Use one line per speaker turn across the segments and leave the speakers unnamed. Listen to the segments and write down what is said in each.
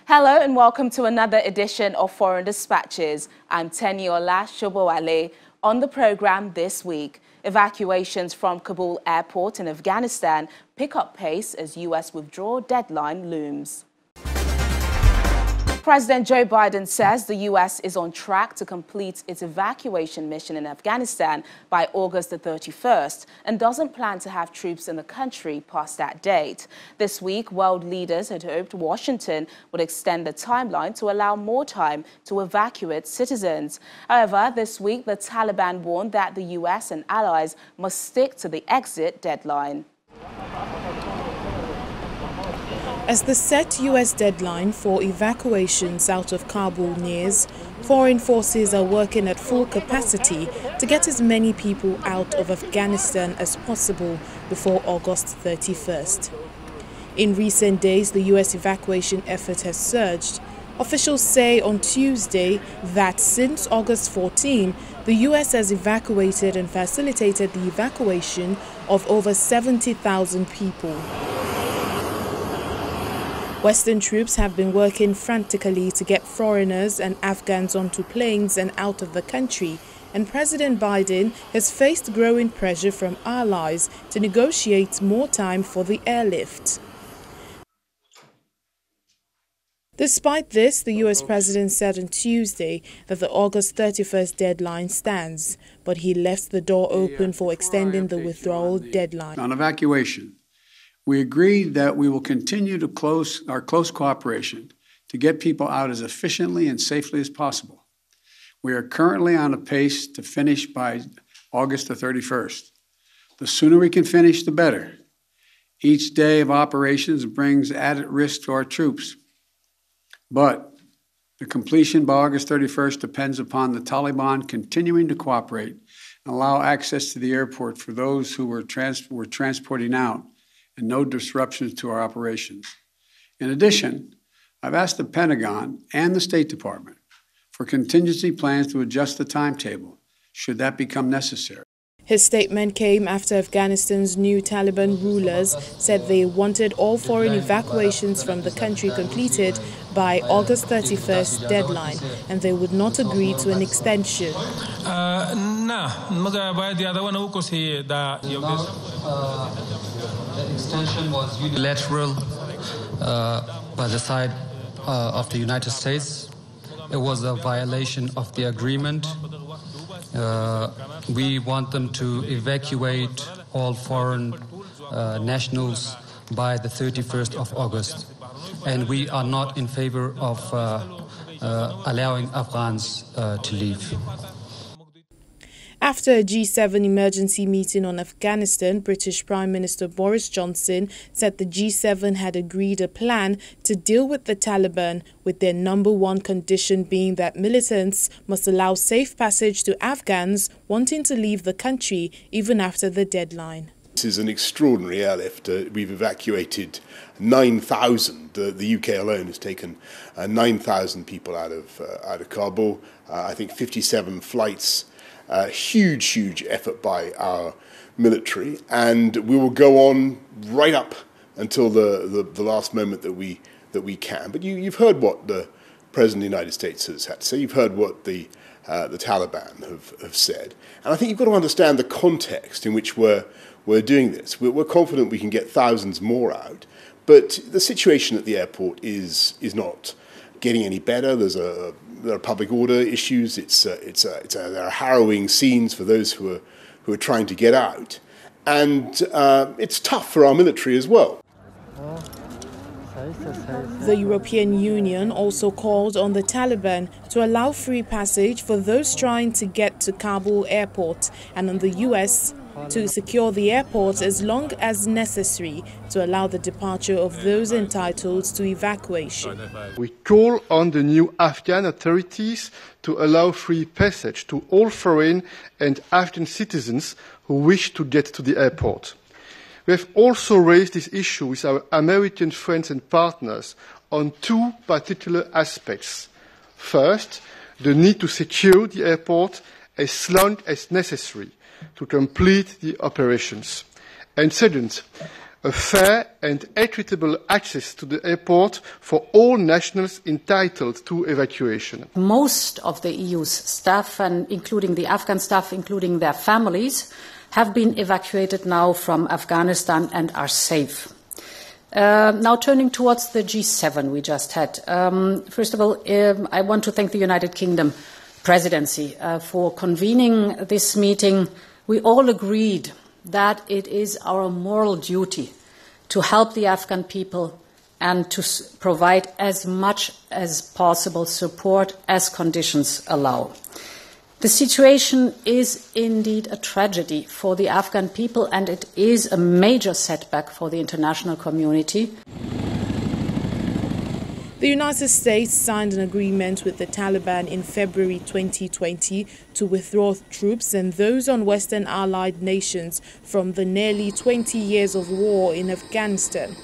Hello and welcome to another edition of Foreign Dispatches. I'm Teniola Shobowale. On the program this week, evacuations from Kabul airport in Afghanistan pick up pace as U.S. withdrawal deadline looms. President Joe Biden says the U.S. is on track to complete its evacuation mission in Afghanistan by August the 31st and doesn't plan to have troops in the country past that date. This week, world leaders had hoped Washington would extend the timeline to allow more time to evacuate citizens. However, this week, the Taliban warned that the U.S. and allies must stick to the exit deadline.
As the set U.S. deadline for evacuations out of Kabul nears, foreign forces are working at full capacity to get as many people out of Afghanistan as possible before August 31st. In recent days, the U.S. evacuation effort has surged. Officials say on Tuesday that since August 14, the U.S. has evacuated and facilitated the evacuation of over 70,000 people. Western troops have been working frantically to get foreigners and Afghans onto planes and out of the country, and President Biden has faced growing pressure from allies to negotiate more time for the airlift. Despite this, the U.S. president said on Tuesday that the August 31st deadline stands, but he left the door open for extending the withdrawal deadline.
On evacuation, we agreed that we will continue to our close cooperation to get people out as efficiently and safely as possible. We are currently on a pace to finish by August the 31st. The sooner we can finish, the better. Each day of operations brings added risk to our troops. But the completion by August 31st depends upon the Taliban continuing to cooperate and allow access to the airport for those who we're transporting out, and no disruptions to our operations. In addition, I've asked the Pentagon and the State Department for contingency plans to adjust the timetable, should that become necessary.
His statement came after Afghanistan's new Taliban rulers said they wanted all foreign evacuations from the country completed by August 31st deadline, and they would not agree to an extension.
The extension was unilateral by the side of the United States. It was a violation of the agreement. We want them to evacuate all foreign nationals by the 31st of August. And we are not in favor of allowing Afghans to leave.
After a G7 emergency meeting on Afghanistan, British Prime Minister Boris Johnson said the G7 had agreed a plan to deal with the Taliban, with their number one condition being that militants must allow safe passage to Afghans wanting to leave the country even after the deadline.
This is an extraordinary airlift. We've evacuated 9,000. The UK alone has taken 9,000 people out of Kabul. I think 57 flights. Huge effort by our military, and we will go on right up until the last moment that we can. But you've heard what the President of the United States has had to say. You've heard what the Taliban have said, and I think you've got to understand the context in which we're doing this. We're confident we can get thousands more out, but the situation at the airport is not getting any better. There are public order issues. There are harrowing scenes for those who are trying to get out, and it's tough for our military as well.
The European Union also called on the Taliban to allow free passage for those trying to get to Kabul airport, and on the US to secure the airport as long as necessary to allow the departure of those entitled to evacuation.
We call on the new Afghan authorities to allow free passage to all foreign and Afghan citizens who wish to get to the airport. We have also raised this issue with our American friends and partners on two particular aspects. First, the need to secure the airport as long as necessary to complete the operations. And second, a fair and equitable access to the airport for all nationals entitled to evacuation.
Most of the EU's staff, and including the Afghan staff, including their families, have been evacuated now from Afghanistan and are safe. Now turning towards the G7 we just had. First of all, I want to thank the United Kingdom presidency for convening this meeting. We all agreed that it is our moral duty to help the Afghan people and to provide as much as possible support as conditions allow. The situation is indeed a tragedy for the Afghan people, and it is a major setback for the international community.
The United States signed an agreement with the Taliban in February 2020 to withdraw troops and those on Western allied nations from the nearly 20 years of war in Afghanistan.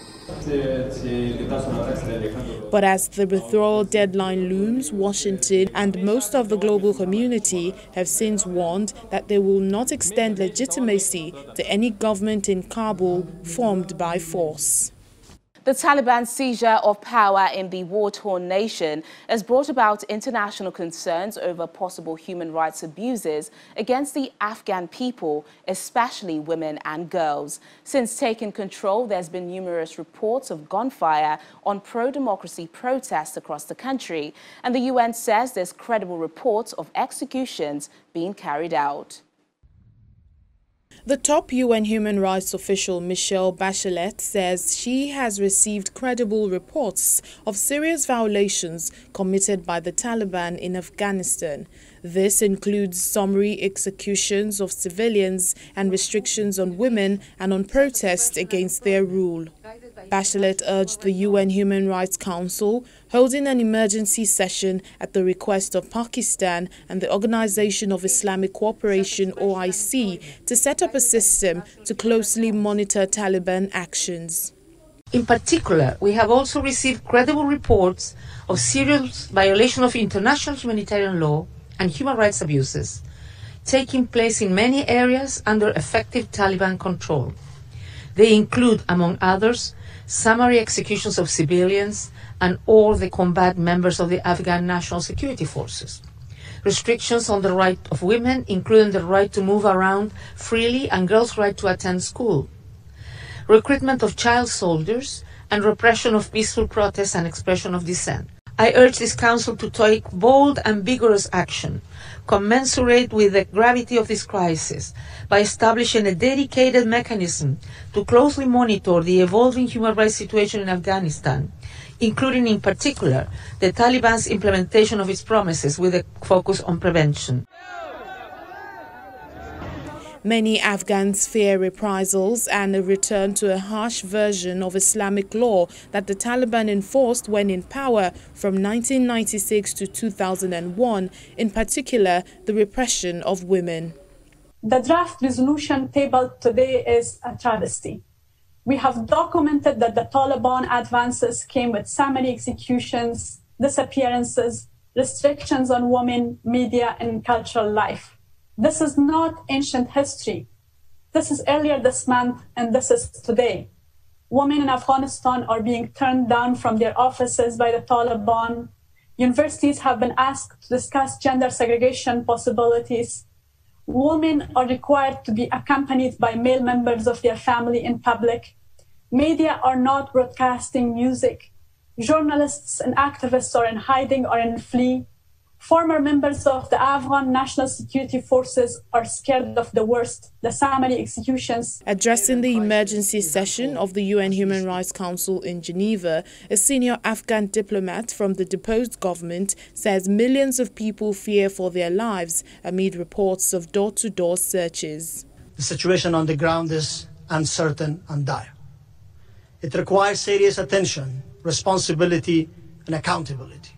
But as the withdrawal deadline looms, Washington and most of the global community have since warned that they will not extend legitimacy to any government in Kabul formed by force.
The Taliban's seizure of power in the war-torn nation has brought about international concerns over possible human rights abuses against the Afghan people, especially women and girls. Since taking control, there's been numerous reports of gunfire on pro-democracy protests across the country, and the UN says there's credible reports of executions being carried out.
The top UN human rights official, Michelle Bachelet, says she has received credible reports of serious violations committed by the Taliban in Afghanistan. This includes summary executions of civilians and restrictions on women and on protests against their rule. Bachelet urged the UN Human Rights Council, holding an emergency session at the request of Pakistan and the Organization of Islamic Cooperation, OIC, to set up a system to closely monitor Taliban actions.
In particular, we have also received credible reports of serious violation of international humanitarian law and human rights abuses taking place in many areas under effective Taliban control. They include, among others, summary executions of civilians and all the combat members of the Afghan National Security Forces, restrictions on the right of women, including the right to move around freely and girls' right to attend school, recruitment of child soldiers, and repression of peaceful protests and expression of dissent. I urge this Council to take bold and vigorous action, commensurate with the gravity of this crisis, by establishing a dedicated mechanism to closely monitor the evolving human rights situation in Afghanistan, including in particular the Taliban's implementation of its promises with a focus on prevention.
Many Afghans fear reprisals and a return to a harsh version of Islamic law that the Taliban enforced when in power from 1996 to 2001, in particular the repression of women.
The draft resolution tabled today is a travesty. We have documented that the Taliban advances came with summary executions, disappearances, restrictions on women, media, and cultural life. This is not ancient history. This is earlier this month, and this is today. Women in Afghanistan are being turned down from their offices by the Taliban. Universities have been asked to discuss gender segregation possibilities. Women are required to be accompanied by male members of their family in public. Media are not broadcasting music. Journalists and activists are in hiding or in flee. Former members of the Afghan National Security Forces are scared of the worst, the summary executions.
Addressing the emergency session of the UN Human Rights Council in Geneva, a senior Afghan diplomat from the deposed government says millions of people fear for their lives amid reports of door-to-door searches.
The situation on the ground is uncertain and dire. It requires serious attention, responsibility, and accountability.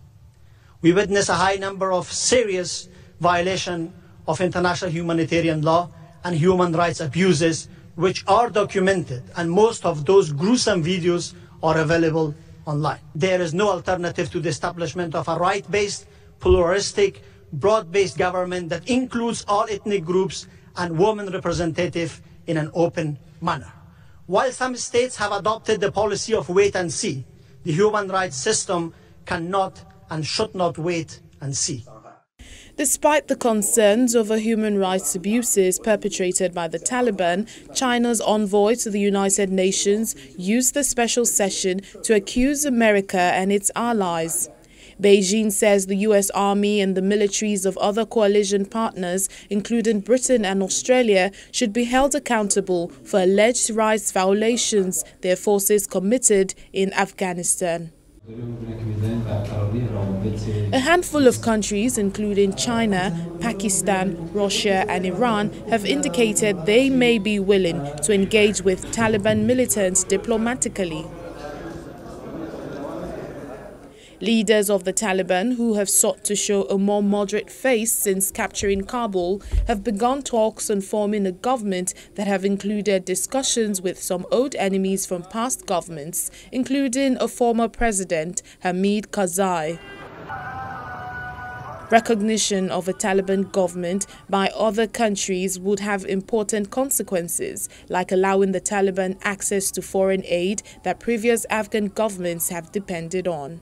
We witness a high number of serious violations of international humanitarian law and human rights abuses, which are documented, and most of those gruesome videos are available online. There is no alternative to the establishment of a right-based, pluralistic, broad-based government that includes all ethnic groups and women representative in an open manner. While some states have adopted the policy of wait and see, the human rights system cannot and should not wait and see.
Despite the concerns over human rights abuses perpetrated by the Taliban, China's envoy to the United Nations used the special session to accuse America and its allies. Beijing says the US Army and the militaries of other coalition partners, including Britain and Australia, should be held accountable for alleged rights violations their forces committed in Afghanistan. A handful of countries, including China, Pakistan, Russia and Iran, have indicated they may be willing to engage with Taliban militants diplomatically. Leaders of the Taliban, who have sought to show a more moderate face since capturing Kabul, have begun talks on forming a government that have included discussions with some old enemies from past governments, including a former president, Hamid Karzai. Recognition of a Taliban government by other countries would have important consequences, like allowing the Taliban access to foreign aid that previous Afghan governments have depended on.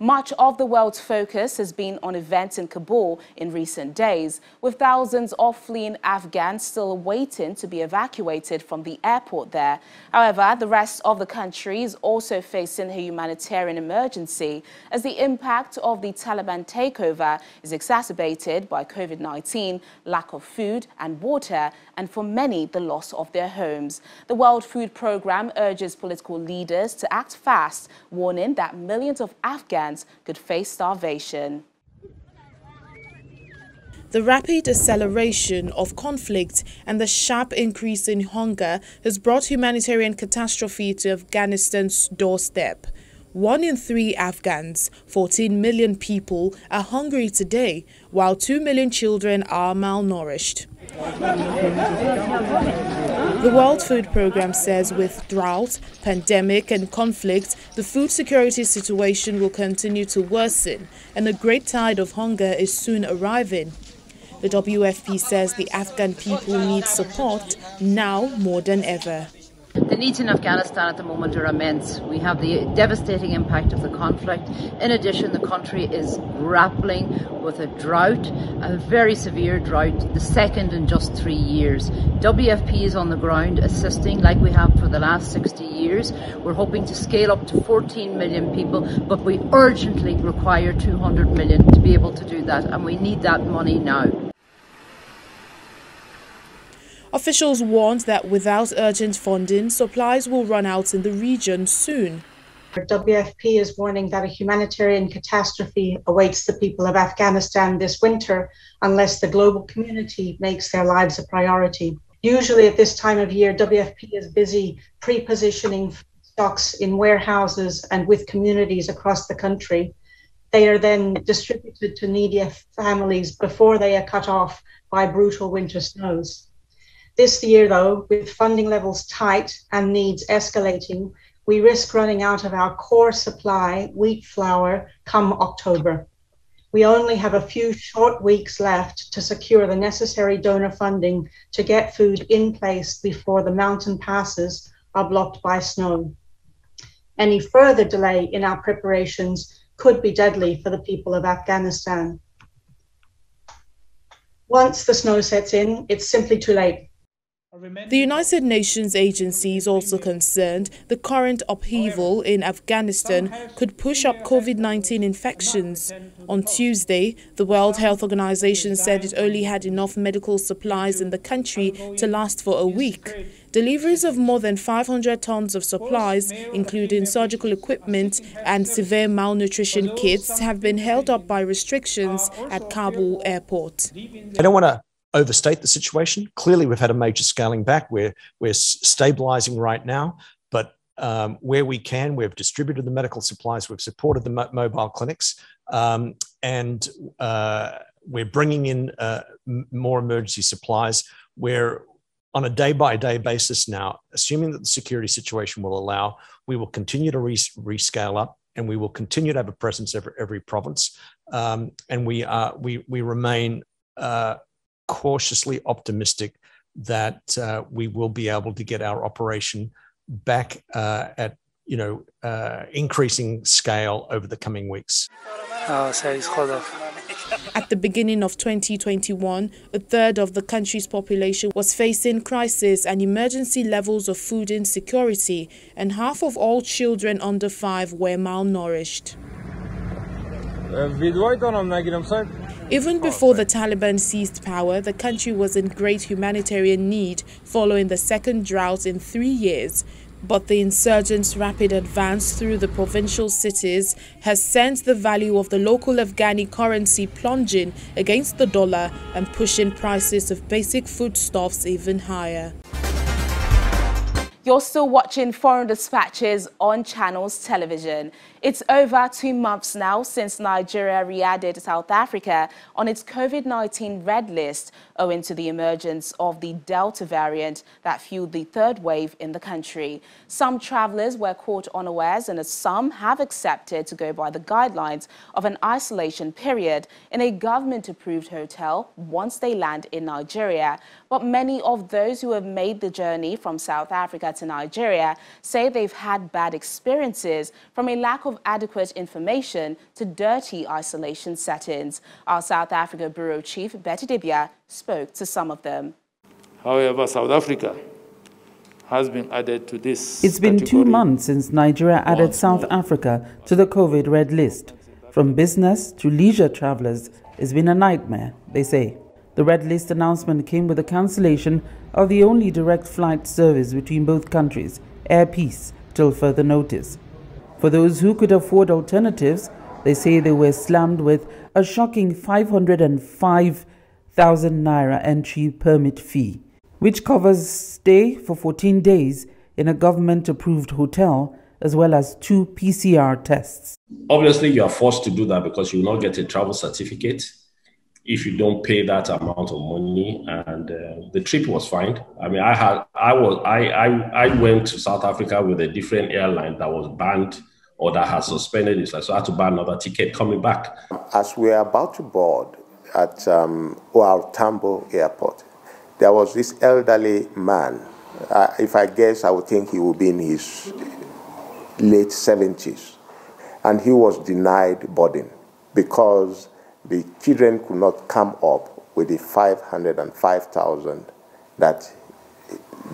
Much of the world's focus has been on events in Kabul in recent days, with thousands of fleeing Afghans still waiting to be evacuated from the airport there. However, the rest of the country is also facing a humanitarian emergency as the impact of the Taliban takeover is exacerbated by COVID-19, lack of food and water, and for many, the loss of their homes. The World Food Programme urges political leaders to act fast, warning that millions of Afghans could face starvation.
The rapid acceleration of conflict and the sharp increase in hunger has brought humanitarian catastrophe to Afghanistan's doorstep. 1 in 3 Afghans, 14 million people, are hungry today, while 2 million children are malnourished. The World Food Programme says with drought, pandemic and conflict, the food security situation will continue to worsen and a great tide of hunger is soon arriving. The WFP says the Afghan people need support now more than ever.
The needs in Afghanistan at the moment are immense. We have the devastating impact of the conflict. In addition, the country is grappling with a drought, a very severe drought, the second in just 3 years. WFP is on the ground assisting like we have for the last 60 years. We're hoping to scale up to 14 million people, but we urgently require 200 million to be able to do that, and we need that money now.
Officials warned that without urgent funding, supplies will run out in the region soon.
WFP is warning that a humanitarian catastrophe awaits the people of Afghanistan this winter unless the global community makes their lives a priority. Usually at this time of year, WFP is busy pre-positioning stocks in warehouses and with communities across the country. They are then distributed to needy families before they are cut off by brutal winter snows. This year, though, with funding levels tight and needs escalating, we risk running out of our core supply, wheat flour, come October. We only have a few short weeks left to secure the necessary donor funding to get food in place before the mountain passes are blocked by snow. Any further delay in our preparations could be deadly for the people of Afghanistan. Once the snow sets in, it's simply too late.
The United Nations agency is also concerned the current upheaval in Afghanistan could push up COVID-19 infections. On Tuesday, the World Health Organization said it only had enough medical supplies in the country to last for a week. Deliveries of more than 500 tons of supplies, including surgical equipment and severe malnutrition kits, have been held up by restrictions at Kabul airport.
I don't want to overstate the situation. Clearly, we've had a major scaling back. We're stabilizing right now, but where we can, we've distributed the medical supplies, we've supported the mobile clinics, and we're bringing in more emergency supplies. We're on a day-by-day basis now, assuming that the security situation will allow, we will continue to rescale up, and we will continue to have a presence every province, and we remain cautiously optimistic that we will be able to get our operation back at increasing scale over the coming weeks.
At the beginning of 2021, a third of the country's population was facing crisis and emergency levels of food insecurity, and half of all children under 5 were malnourished. Even before the Taliban seized power, the country was in great humanitarian need following the second drought in 3 years. But the insurgents' rapid advance through the provincial cities has sent the value of the local Afghani currency plunging against the dollar and pushing prices of basic foodstuffs even higher.
You're still watching Foreign Dispatches on Channels Television. It's over 2 months now since Nigeria re-added South Africa on its COVID-19 red list owing to the emergence of the Delta variant that fueled the third wave in the country. Some travelers were caught unawares and some have accepted to go by the guidelines of an isolation period in a government-approved hotel once they land in Nigeria. But many of those who have made the journey from South Africa to Nigeria say they've had bad experiences from a lack of adequate information to dirty isolation settings. Our South Africa Bureau Chief, Betty Dibia, spoke to some of them.
However, South Africa has been added to this.
It's been 2 months since Nigeria added South Africa to the COVID red list. From business to leisure travelers, it's been a nightmare, they say. The red list announcement came with the cancellation of the only direct flight service between both countries, Air Peace, till further notice. For those who could afford alternatives, they say they were slammed with a shocking 505,000 naira entry permit fee, which covers stay for 14 days in a government-approved hotel, as well as 2 PCR tests.
Obviously, you are forced to do that because you will not get a travel certificate if you don't pay that amount of money. And the trip was fine. I mean, I went to South Africa with a different airline that was banned or that has suspended its license, so I had to buy another ticket coming back.
As we were about to board at OR Tambo Airport, there was this elderly man. If I guess, I would think he would be in his late 70s. And he was denied boarding because the children could not come up with the 505,000 that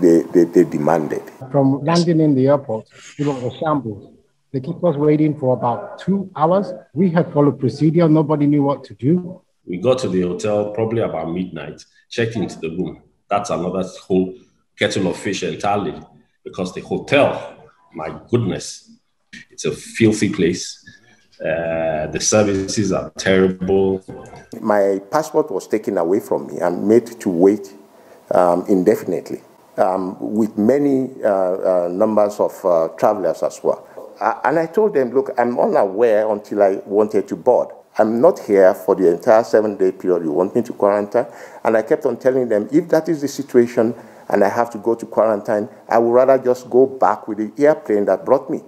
they demanded.
From landing in the airport, it was a shambles. They kept us waiting for about 2 hours. We had followed procedure. Nobody knew what to do.
We got to the hotel probably about midnight, checked into the room. That's another whole kettle of fish entirely, because the hotel, my goodness, it's a filthy place. The services are terrible.
My passport was taken away from me and made to wait indefinitely, with many numbers of travelers as well. And I told them, look, I'm unaware until I wanted to board. I'm not here for the entire 7-day period you want me to quarantine. And I kept on telling them, if that is the situation and I have to go to quarantine, I would rather just go back with the airplane that brought me.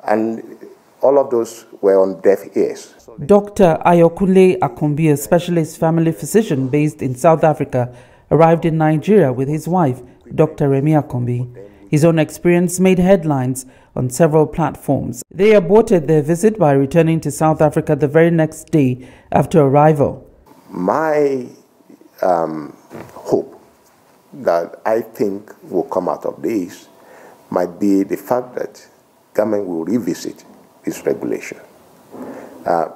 And all of those were on deaf ears.
Dr. Ayokunle Akombi, a specialist family physician based in South Africa, arrived in Nigeria with his wife, Dr. Remi Akombi. His own experience made headlines on several platforms. They aborted their visit by returning to South Africa the very next day after arrival.
My hope that I think will come out of this might be the fact that government will revisit this regulation.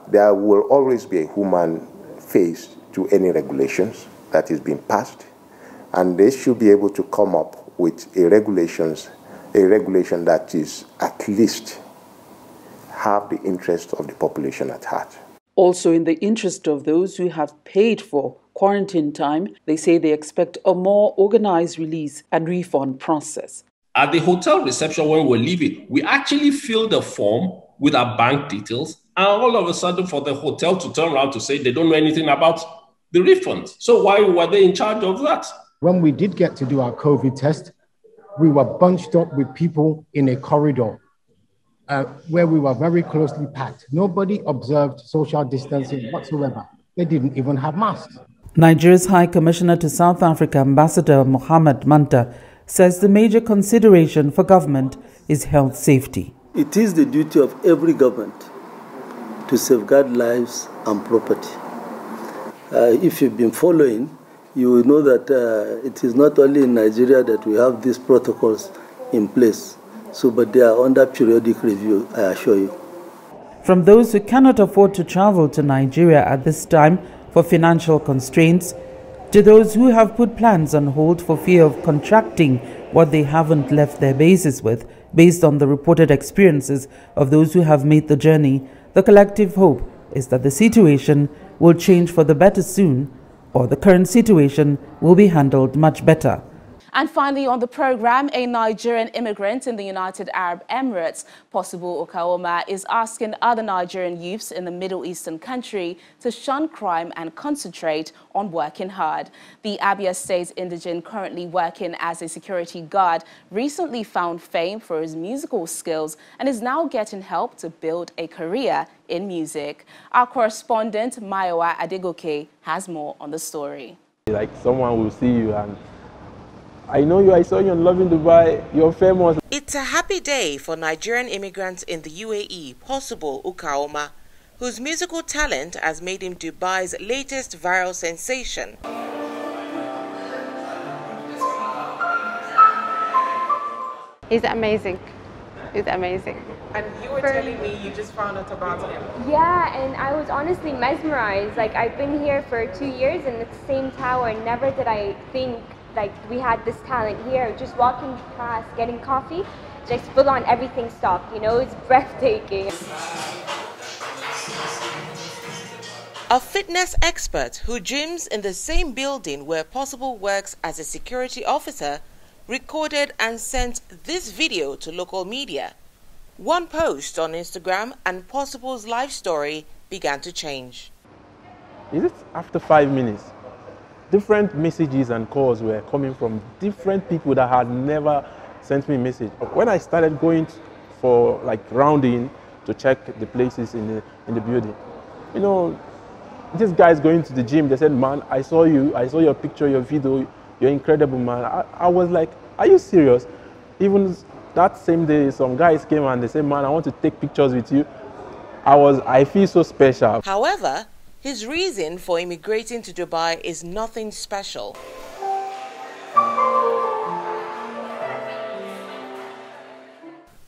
There will always be a human face to any regulations that is being passed, and they should be able to come up with a regulation that is at least have the interest of the population at heart.
Also, in the interest of those who have paid for quarantine time, they say they expect a more organized release and refund process.
At the hotel reception when we're leaving, we actually filled a form with our bank details, and all of a sudden for the hotel to turn around to say they don't know anything about the refund. So why were they in charge of that?
When we did get to do our COVID test, we were bunched up with people in a corridor where we were very closely packed. Nobody observed social distancing whatsoever. They didn't even have masks.
Nigeria's High Commissioner to South Africa, Ambassador Mohammed Manta, says the major consideration for government is health safety.
It is the duty of every government to safeguard lives and property. If you've been following, you will know that it is not only in Nigeria that we have these protocols in place, but they are under periodic review, I assure you.
From those who cannot afford to travel to Nigeria at this time for financial constraints, to those who have put plans on hold for fear of contracting what they haven't left their bases with, based on the reported experiences of those who have made the journey, the collective hope is that the situation will change for the better soon, or the current situation will be handled much better.
And finally on the program, a Nigerian immigrant in the United Arab Emirates, Possible Okaoma, is asking other Nigerian youths in the Middle Eastern country to shun crime and concentrate on working hard. The Abia State indigene, currently working as a security guard, recently found fame for his musical skills and is now getting help to build a career in music. Our correspondent, Mayowa Adegoke, has more on the story.
Like someone will see you and I know you, I saw you on Loving Dubai, you're famous.
It's a happy day for Nigerian immigrants in the UAE, Possible Okaoma, whose musical talent has made him Dubai's latest viral sensation.
He's amazing. He's amazing.
And you were telling me you just found out about him.
Yeah, and I was honestly mesmerized. Like, I've been here for 2 years in the same tower, and never did I think like we had this talent here. Just walking past, getting coffee, just full on everything stopped, you know, it's breathtaking.
A fitness expert who gyms in the same building where Possible works as a security officer recorded and sent this video to local media. One post on Instagram and Possible's life story began to change.
Is it after 5 minutes? Different messages and calls were coming from different people that had never sent me a message. When I started going for like rounding to check the places in the building, you know, these guys going to the gym, they said, man, I saw you, I saw your picture, your video, you're incredible, man. I was like, are you serious? Even that same day, some guys came and they said, man, I want to take pictures with you. I feel so special.
However, his reason for immigrating to Dubai is nothing special.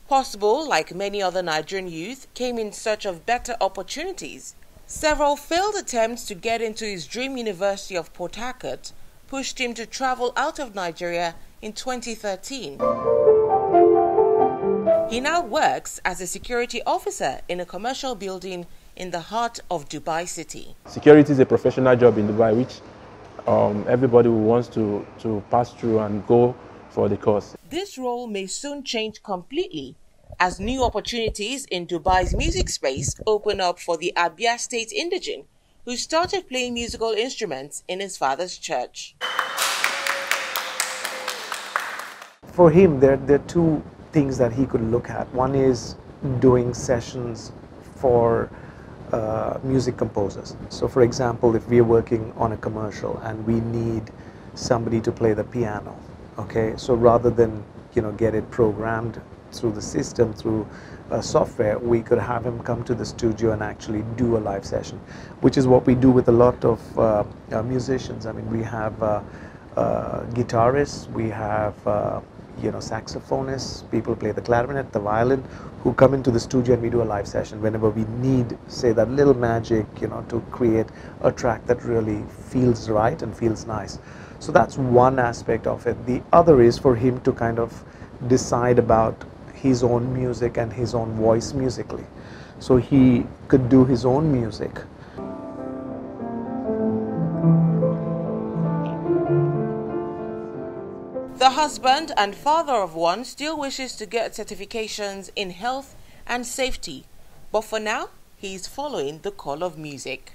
Possible, like many other Nigerian youth, came in search of better opportunities. Several failed attempts to get into his dream university of Port Harcourt pushed him to travel out of Nigeria in 2013. He now works as a security officer in a commercial building in the heart of Dubai City.
Security is a professional job in Dubai, which everybody wants to pass through and go for the course.
This role may soon change completely as new opportunities in Dubai's music space open up for the Abia State indigene, who started playing musical instruments in his father's church.
For him, there are two things that he could look at. One is doing sessions for music composers. So for example, if we are working on a commercial and we need somebody to play the piano, okay, so rather than get it programmed through the system, through software, we could have him come to the studio and actually do a live session, which is what we do with a lot of musicians. I mean, we have guitarists, we have saxophonists, people play the clarinet, the violin, who come into the studio and we do a live session whenever we need, say, that little magic, to create a track that really feels right and feels nice. So that's one aspect of it. The other is for him to kind of decide about his own music and his own voice musically. So he could do his own music.
The husband and father of one still wishes to get certifications in health and safety, but for now, he's following the call of music.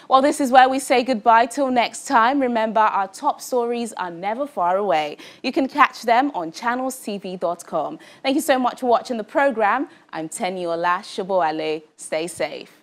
Well, this is where we say goodbye till next time. Remember, our top stories are never far away. You can catch them on channelstv.com. Thank you so much for watching the program. I'm Teniola Shoboale. Stay safe.